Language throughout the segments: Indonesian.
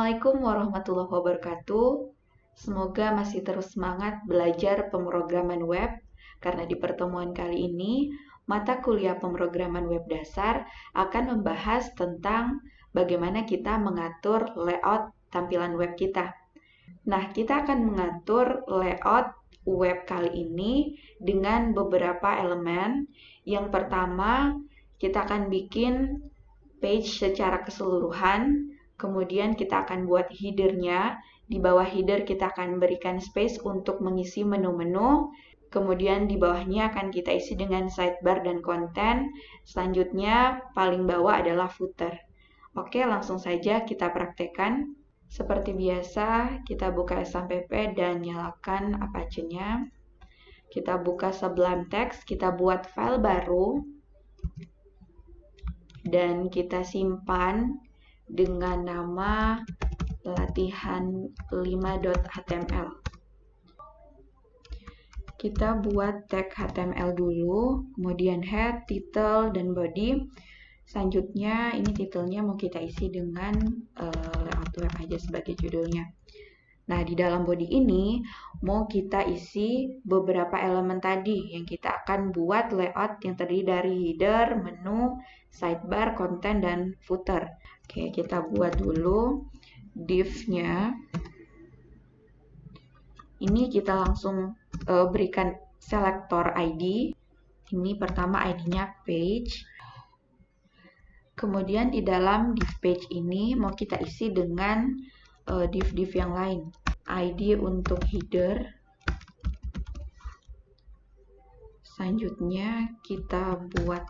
Assalamualaikum warahmatullahi wabarakatuh. Semoga masih terus semangat belajar pemrograman web, karena di pertemuan kali ini, mata kuliah pemrograman web dasar akan membahas tentang bagaimana kita mengatur layout tampilan web kita. Nah, kita akan mengatur layout web kali ini dengan beberapa elemen. Yang pertama, kita akan bikin page secara keseluruhan. Kemudian kita akan buat header-nya. Di bawah header kita akan berikan space untuk mengisi menu-menu. Kemudian di bawahnya akan kita isi dengan sidebar dan konten. Selanjutnya paling bawah adalah footer. Oke, langsung saja kita praktekkan. Seperti biasa, kita buka SMPP dan nyalakan Apache-nya. Kita buka Sublime Text, kita buat file baru. Dan kita simpan dengan nama latihan5.html. Kita buat tag HTML dulu, kemudian head, title, dan body. Selanjutnya ini titelnya mau kita isi dengan layout web aja sebagai judulnya. Nah, di dalam body ini mau kita isi beberapa elemen tadi yang kita akan buat layout yang terdiri dari header, menu, sidebar, konten, dan footer. Oke, kita buat dulu div-nya. Ini kita langsung berikan selektor ID. Ini pertama ID-nya page. Kemudian di dalam div page ini mau kita isi dengan div-div yang lain. ID untuk header. Selanjutnya kita buat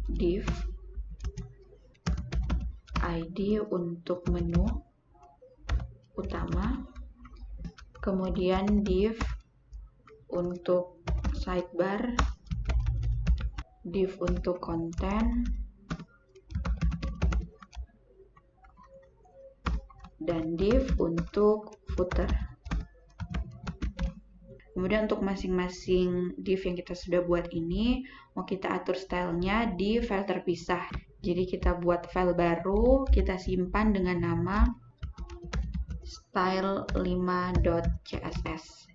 div ID untuk menu utama. Kemudian div untuk sidebar, div untuk konten, dan div untuk footer. Kemudian untuk masing-masing div yang kita sudah buat ini, mau kita atur stylenya di file terpisah. Jadi kita buat file baru, kita simpan dengan nama style5.css.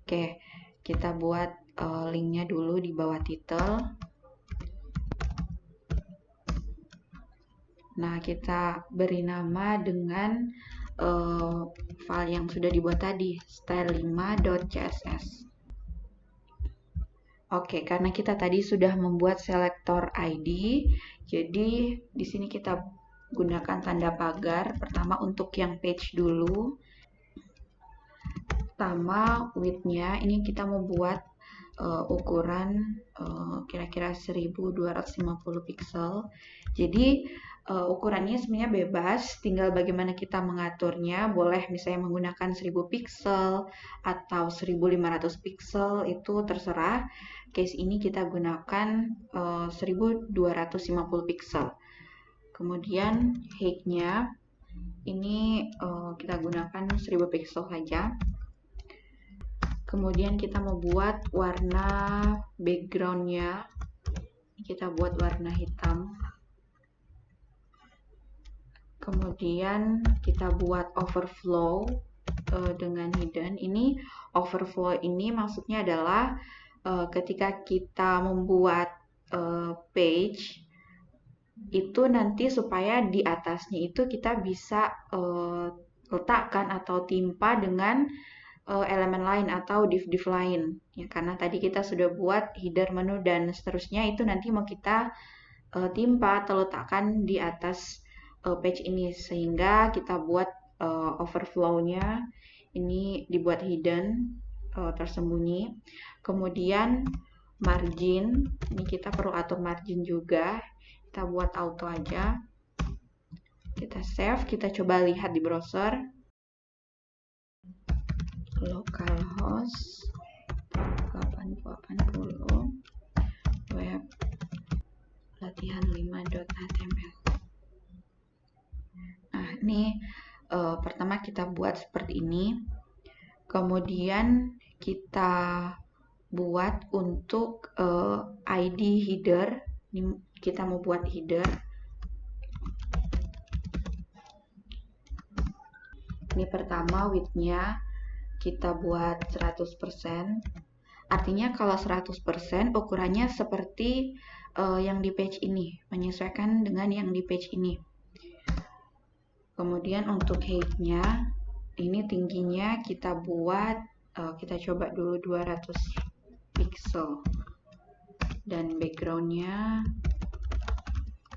Oke, kita buat linknya dulu di bawah title. Nah, kita beri nama dengan file yang sudah dibuat tadi, style5.css. Oke, karena kita tadi sudah membuat selektor ID, jadi di sini kita gunakan tanda pagar. Pertama untuk yang page dulu. Pertama width-nya, ini kita mau buat ukuran kira-kira 1250 pixel. Jadi ukurannya sebenarnya bebas, tinggal bagaimana kita mengaturnya. Boleh misalnya menggunakan 1000 pixel atau 1500 pixel, itu terserah. Case ini kita gunakan 1250 pixel. Kemudian height-nya ini kita gunakan 1000 pixel saja. Kemudian kita mau buat warna background-nya, kita buat warna hitam. Kemudian kita buat overflow dengan hidden. Ini overflow ini maksudnya adalah ketika kita membuat page, itu nanti supaya di atasnya itu kita bisa letakkan atau timpa dengan elemen lain atau div-div lain. Ya, karena tadi kita sudah buat header, menu, dan seterusnya, itu nanti mau kita timpa atau letakkan di atas page ini, sehingga kita buat overflow-nya ini dibuat hidden, tersembunyi. Kemudian margin, ini kita perlu atur margin juga, kita buat auto aja. Kita save, kita coba lihat di browser. Localhost 8080 web latihan5.html. Nah, ini pertama kita buat seperti ini. Kemudian kita buat untuk ID header. Ini kita mau buat header. Ini pertama width-nya kita buat 100%. Artinya kalau 100% ukurannya seperti yang di page ini, menyesuaikan dengan yang di page ini. Kemudian untuk height-nya, ini tingginya kita buat, kita coba dulu 200 pixel. Dan background-nya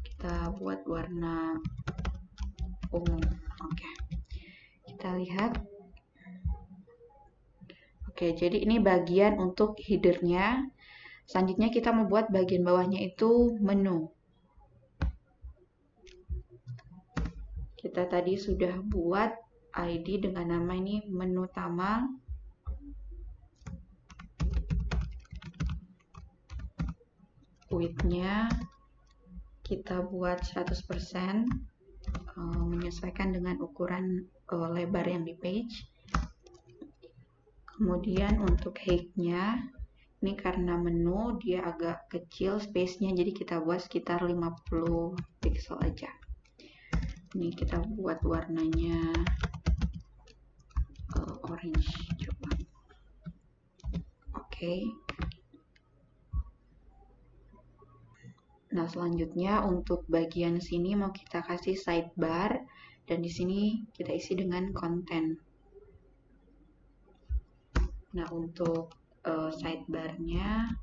kita buat warna ungu. Oke, kita lihat. Oke, jadi ini bagian untuk header-nya. Selanjutnya kita membuat bagian bawahnya itu menu. Kita tadi sudah buat ID dengan nama ini menu utama. Width-nya kita buat 100%, menyesuaikan dengan ukuran lebar yang di page. Kemudian untuk height-nya, ini karena menu dia agak kecil space-nya, jadi kita buat sekitar 50 pixel aja. Ini kita buat warnanya orange coba. Oke. Nah, selanjutnya untuk bagian sini mau kita kasih sidebar, dan di sini kita isi dengan konten. Nah, untuk sidebar-nya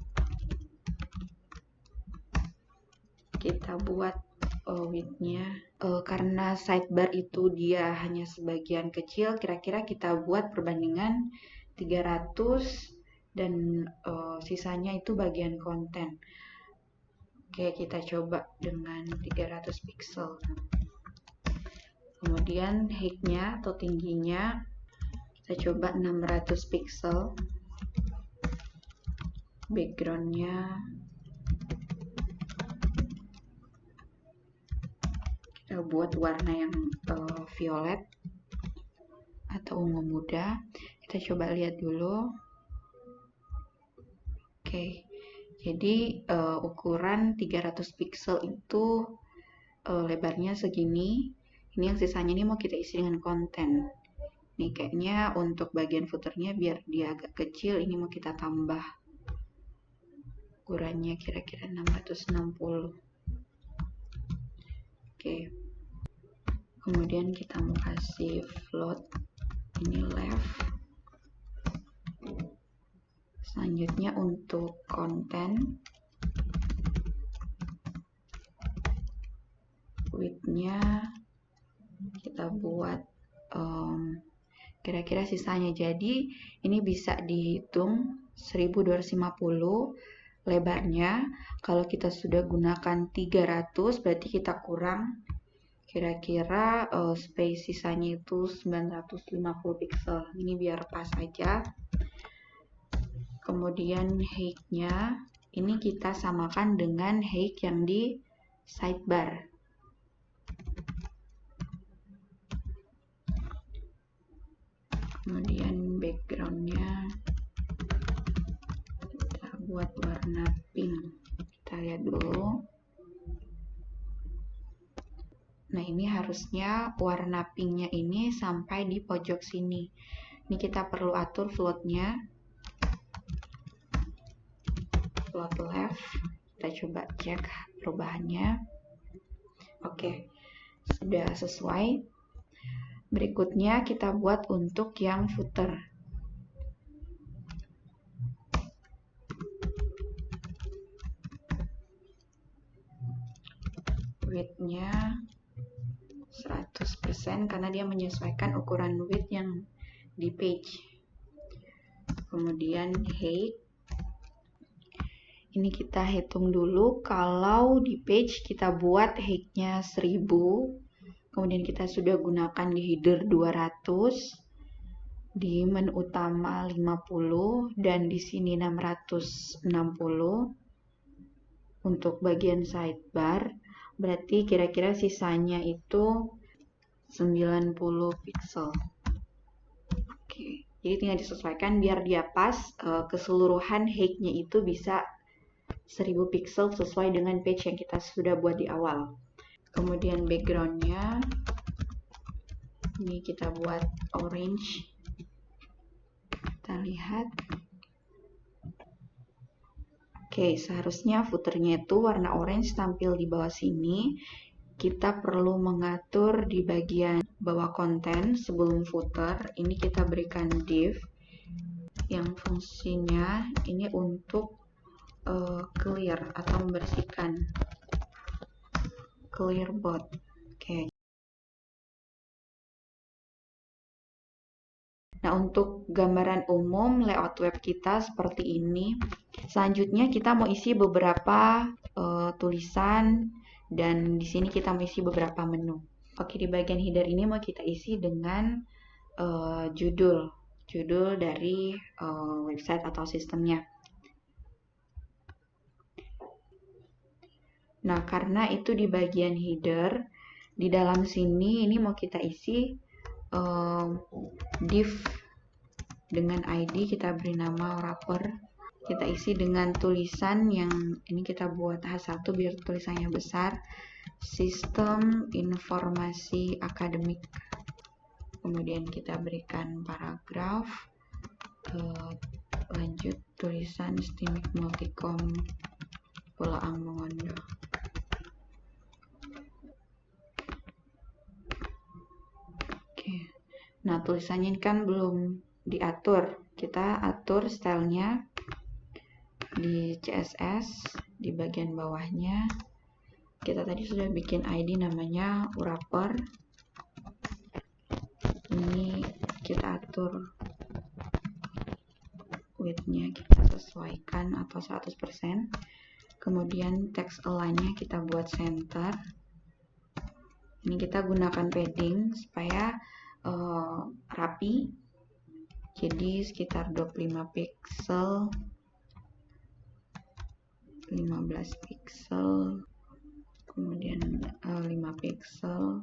kita buat width-nya. Karena sidebar itu dia hanya sebagian kecil, kira-kira kita buat perbandingan 300 dan sisanya itu bagian konten. Oke, kita coba dengan 300 pixel. Kemudian height-nya atau tingginya kita coba 600 pixel. Background-nya kita buat warna yang violet atau ungu muda. Kita coba lihat dulu. Oke, jadi ukuran 300 pixel itu lebarnya segini. Ini yang sisanya ini mau kita isi dengan konten. Nih kayaknya untuk bagian footernya biar dia agak kecil, ini mau kita tambah ukurannya kira-kira 660. Oke. Kemudian kita mau kasih float, ini left. Selanjutnya untuk konten, width-nya kita buat kira-kira sisanya. Jadi ini bisa dihitung 1250 lebarnya. Kalau kita sudah gunakan 300 berarti kita kurang kira-kira space sisanya itu 950 pixel. Ini biar pas aja. Kemudian height-nya ini kita samakan dengan height yang di sidebar. Kemudian background-nya kita buat warna pink. Kita lihat dulu. Nah, ini harusnya warna pink-nya ini sampai di pojok sini. Ini kita perlu atur float-nya. Float left. Kita coba cek perubahannya. Oke, sudah sesuai. Berikutnya kita buat untuk yang footer. Width-nya 100% karena dia menyesuaikan ukuran width yang di page. Kemudian height. Ini kita hitung dulu, kalau di page kita buat height-nya 1000. Kemudian kita sudah gunakan di header 200, di menu utama 50, dan di sini 660. Untuk bagian sidebar, berarti kira-kira sisanya itu 90 pixel. Oke, jadi tinggal disesuaikan biar dia pas, keseluruhan height-nya itu bisa 1000 pixel sesuai dengan page yang kita sudah buat di awal. Kemudian background-nya Ini kita buat orange. Kita lihat. Oke, seharusnya footernya itu warna orange tampil di bawah sini. Kita perlu mengatur di bagian bawah konten sebelum footer. Ini kita berikan div yang fungsinya ini untuk clear atau membersihkan, clear both. Oke. Nah, untuk gambaran umum layout web kita seperti ini. Selanjutnya kita mau isi beberapa tulisan, dan di sini kita mau isi beberapa menu. Oke, di bagian header ini mau kita isi dengan judul dari website atau sistemnya. Nah, karena itu di bagian header, di dalam sini ini mau kita isi div dengan ID, kita beri nama wrapper. Kita isi dengan tulisan yang ini kita buat H1 biar tulisannya besar. Sistem informasi akademik. Kemudian kita berikan paragraf. Lanjut tulisan STIMIK Multikom Pulau Mongondo. Oke. Nah, tulisannya kan belum diatur. Kita atur stylenya di CSS di bagian bawahnya. Kita tadi sudah bikin ID namanya wrapper. Ini kita atur width-nya, kita sesuaikan atau 100%. Kemudian text align-nya kita buat center. Ini kita gunakan padding supaya rapi. Jadi sekitar 25 pixel, 15 pixel, kemudian 5 pixel,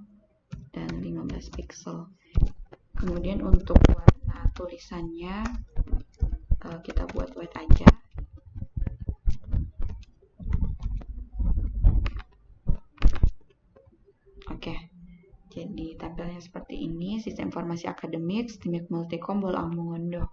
dan 15 pixel. Kemudian untuk warna tulisannya kita buat white aja. Oke, jadi tampilnya seperti ini. Sistem informasi akademik STIMIK Multikom Pulau Mongondo.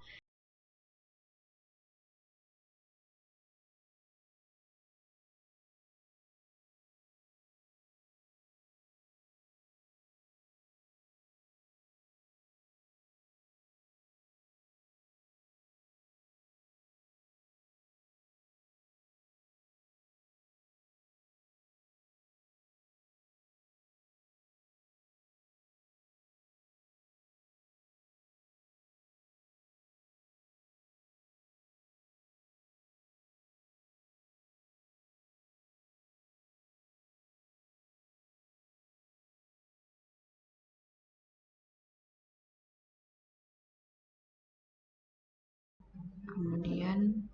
Kemudian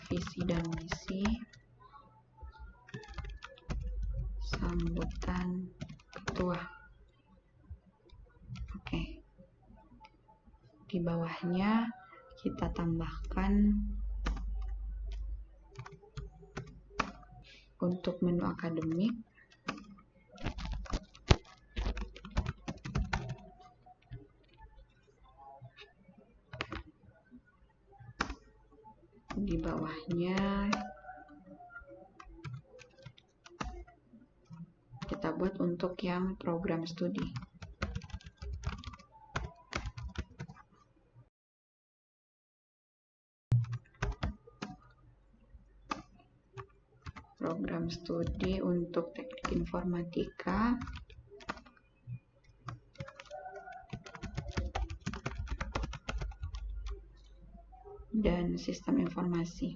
visi dan misi, sambutan ketua. Oke. Di bawahnya kita tambahkan untuk menu akademik. Di bawahnya kita buat untuk yang program studi. Program studi untuk teknik informatika. Dan sistem informasi.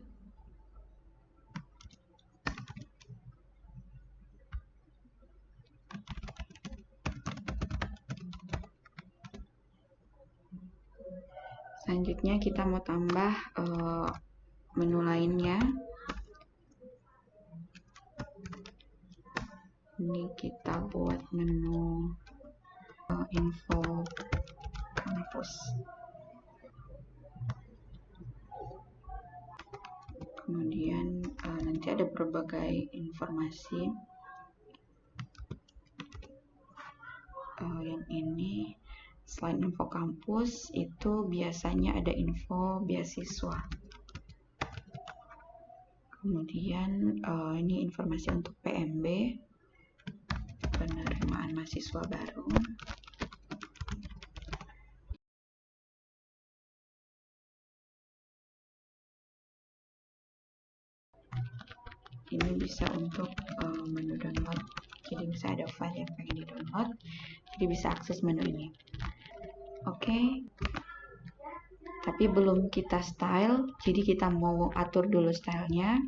Selanjutnya kita mau tambah menu lainnya. Ini kita buat menu info kampus. Kemudian nanti ada berbagai informasi. yang ini selain info kampus itu biasanya ada info beasiswa. Kemudian ini informasi untuk PMB, penerimaan mahasiswa baru. Ini bisa untuk menu download, jadi bisa ada file yang pengen di download, jadi bisa akses menu ini. Oke. Tapi belum kita style, jadi kita mau atur dulu stylenya.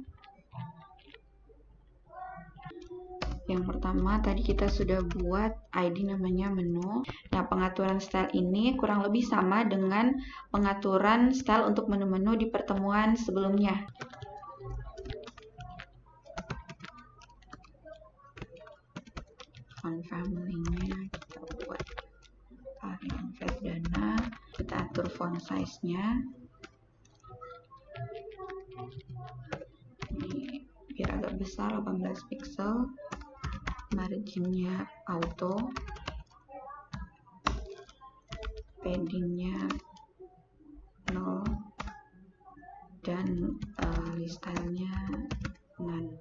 Yang pertama tadi kita sudah buat ID namanya menu. Nah, pengaturan style ini kurang lebih sama dengan pengaturan style untuk menu-menu di pertemuan sebelumnya. Font family-nya kita buat Arial Verdana, kita atur font size-nya. Ini biar agak besar, 18 pixel. Margin-nya auto, padding-nya 0, dan style-nya none.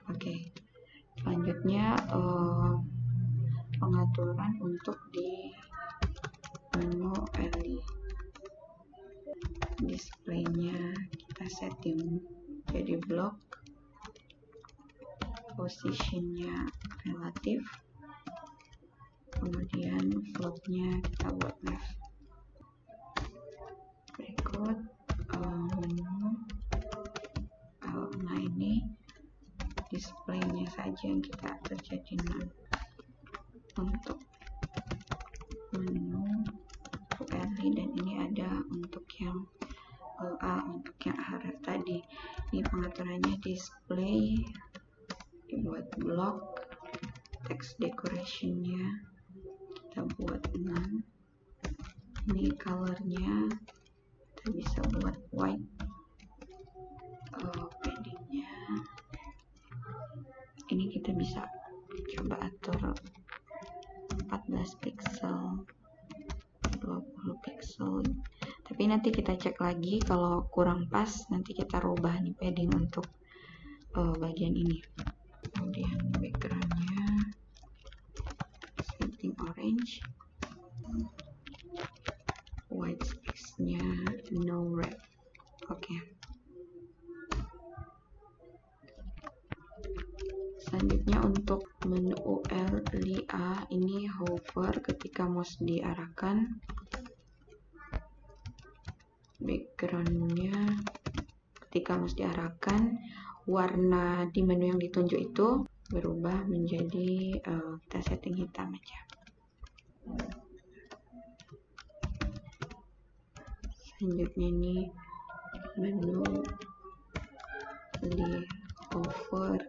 Oke. Selanjutnya pengaturan untuk di menu early. Display-nya kita setting jadi block, position-nya relatif, kemudian float-nya kita buat left. Berikut menu. Nah, ini display-nya saja yang kita atur jadi none. Untuk menu early, dan ini ada untuk yang untuk yang href tadi. Ini pengaturannya display dibuat block, text decoration-nya kita buat none. Ini color-nya kita bisa buat white. Padding-nya ini kita bisa coba atur 14 pixel, 20 pixel, tapi nanti kita cek lagi kalau kurang pas, nanti kita rubah nih padding untuk bagian ini. Kemudian background-nya setting orange, white space-nya no red. Oke. Selanjutnya untuk menu URL-A, ini hover ketika mouse diarahkan. Background-nya ketika mouse diarahkan, warna di menu yang ditunjuk itu berubah menjadi kita setting hitam aja. Selanjutnya ini menu di hover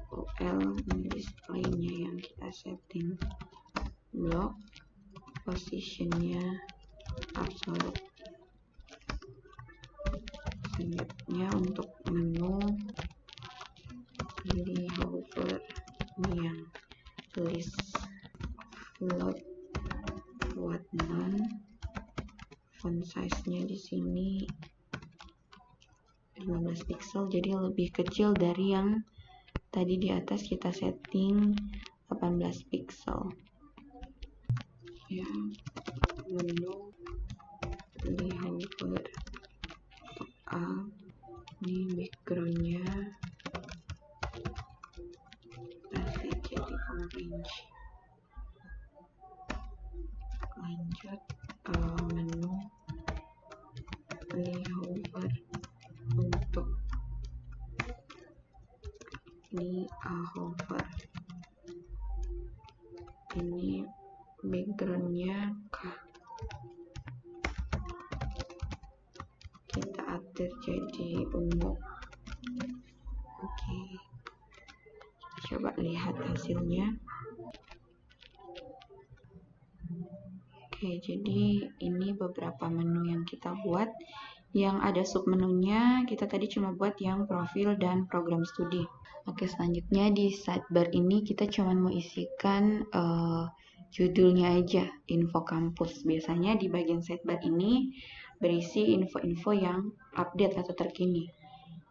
URL display-nya yang kita setting block, position-nya absolute. Selanjutnya untuk menu di hover ini yang list float buat none. Font size-nya di sini 15 pixel, jadi lebih kecil dari yang tadi di atas kita setting 18 pixel. Ya, menu di hover A, ini background-nya kita set jadi orange. Lanjut menu di hover untuk di hover, ini background-nya kita atur jadi ungu. Oke, coba lihat hasilnya. Oke, jadi ini beberapa menu yang kita buat. Yang ada submenunya, kita tadi cuma buat yang profil dan program studi. Oke, selanjutnya di sidebar ini kita cuma mau isikan judulnya aja, info kampus. Biasanya di bagian sidebar ini berisi info-info yang update atau terkini,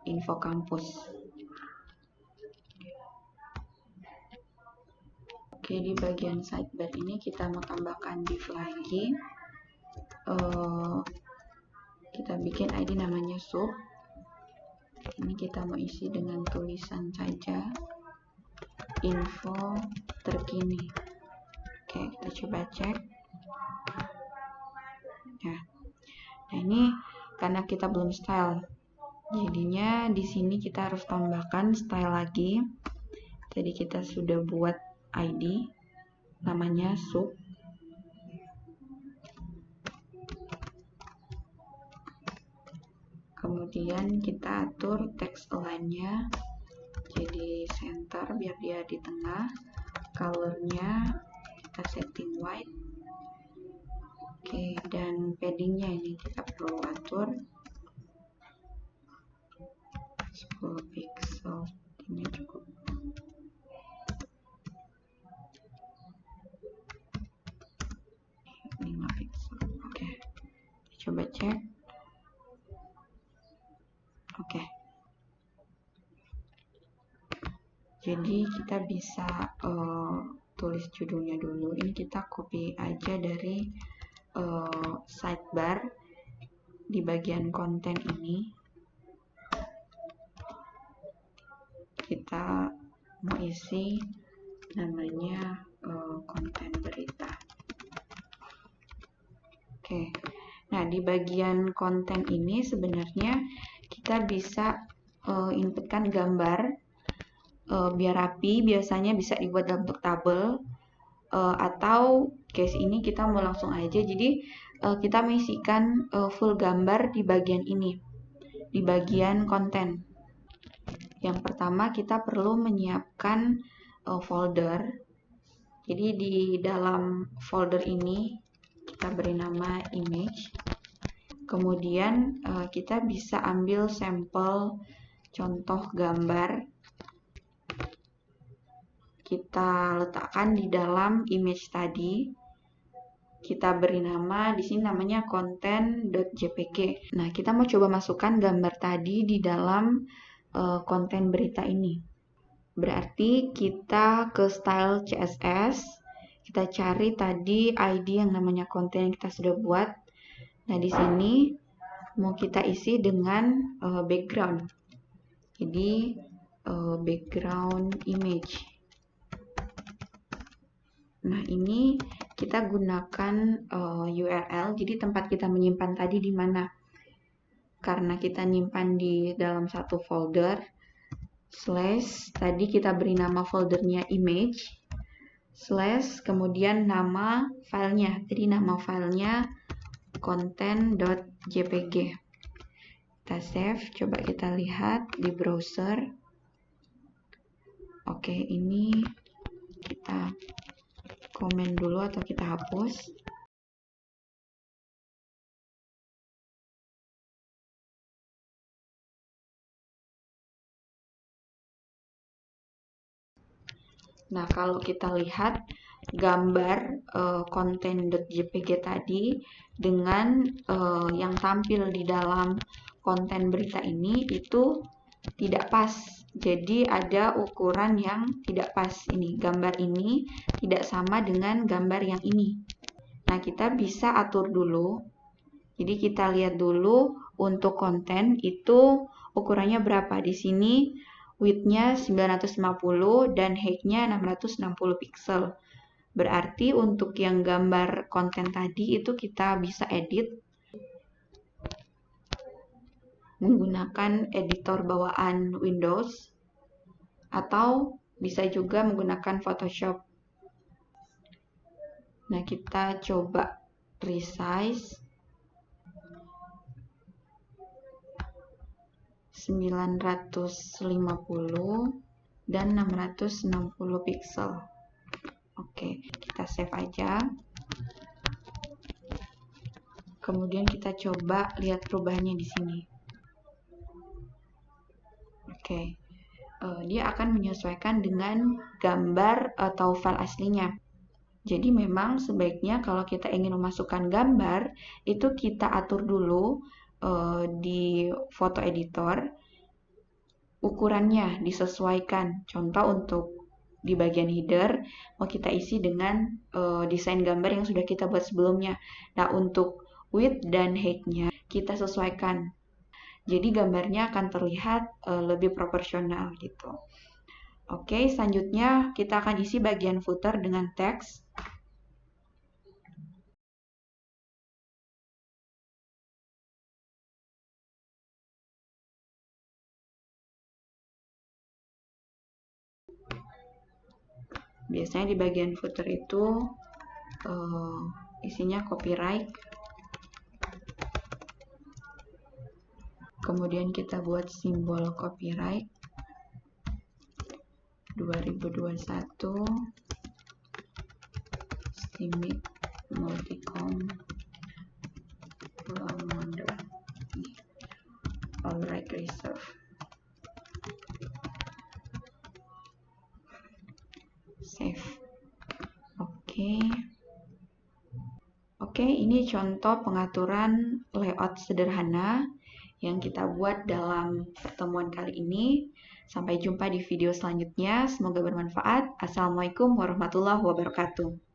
info kampus. Oke, di bagian sidebar ini kita mau tambahkan div lagi. Kita bikin ID namanya sub. Ini kita mau isi dengan tulisan saja, info terkini. Oke, kita coba cek. Ya. Nah, ini karena kita belum style, jadinya di sini kita harus tambahkan style lagi. Tadi kita sudah buat ID namanya sub. Kemudian kita atur text align-nya jadi center biar dia di tengah. Color-nya kita setting white. Oke, dan padding-nya ini kita perlu atur 10 pixel. Ini cukup. Oke, coba cek. Oke, jadi kita bisa tulis judulnya dulu. Ini kita copy aja dari sidebar di bagian konten ini. Kita mau isi namanya konten berita. Oke, nah di bagian konten ini sebenarnya kita bisa inputkan gambar biar rapi. Biasanya bisa dibuat dalam bentuk tabel atau case ini kita mau langsung aja. Jadi kita mengisikan full gambar di bagian ini, di bagian konten. Yang pertama kita perlu menyiapkan folder. Jadi di dalam folder ini kita beri nama image. Kemudian kita bisa ambil sampel contoh gambar, kita letakkan di dalam image tadi. Kita beri nama di sini namanya content.jpg. Nah, kita mau coba masukkan gambar tadi di dalam konten berita ini. Berarti kita ke style CSS, kita cari tadi ID yang namanya konten yang kita sudah buat. Nah, di sini mau kita isi dengan background. Jadi background image. Nah, ini kita gunakan URL. Jadi tempat kita menyimpan tadi di mana? Karena kita nyimpan di dalam satu folder, slash, tadi kita beri nama foldernya image, slash, kemudian nama filenya. Jadi nama filenya content.jpg. Kita save, coba kita lihat di browser. Oke, ini kita komen dulu atau kita hapus. Nah, kalau kita lihat gambar konten.jpg tadi dengan yang tampil di dalam konten berita ini itu tidak pas. Jadi ada ukuran yang tidak pas ini. Gambar ini tidak sama dengan gambar yang ini. Nah, kita bisa atur dulu. Jadi kita lihat dulu untuk konten itu ukurannya berapa. Di sini width-nya 950 dan height-nya 660 pixel. Berarti untuk yang gambar konten tadi itu kita bisa edit menggunakan editor bawaan Windows atau bisa juga menggunakan Photoshop. Nah, kita coba resize 950 dan 660 pixel. Oke, kita save aja. Kemudian kita coba lihat perubahannya di sini. Oke, dia akan menyesuaikan dengan gambar atau file aslinya. Jadi memang sebaiknya kalau kita ingin memasukkan gambar, itu kita atur dulu di foto editor, ukurannya disesuaikan. Contoh untuk di bagian header, mau kita isi dengan desain gambar yang sudah kita buat sebelumnya. Nah, untuk width dan height-nya kita sesuaikan. Jadi gambarnya akan terlihat lebih proporsional gitu. Oke, selanjutnya kita akan isi bagian footer dengan teks. Biasanya di bagian footer itu isinya copyright. Kemudian kita buat simbol copyright 2021 Steamit Multicom Wonder All Right Reserve. Save. Oke, ini contoh pengaturan layout sederhana yang kita buat dalam pertemuan kali ini. Sampai jumpa di video selanjutnya. Semoga bermanfaat. Assalamualaikum warahmatullahi wabarakatuh.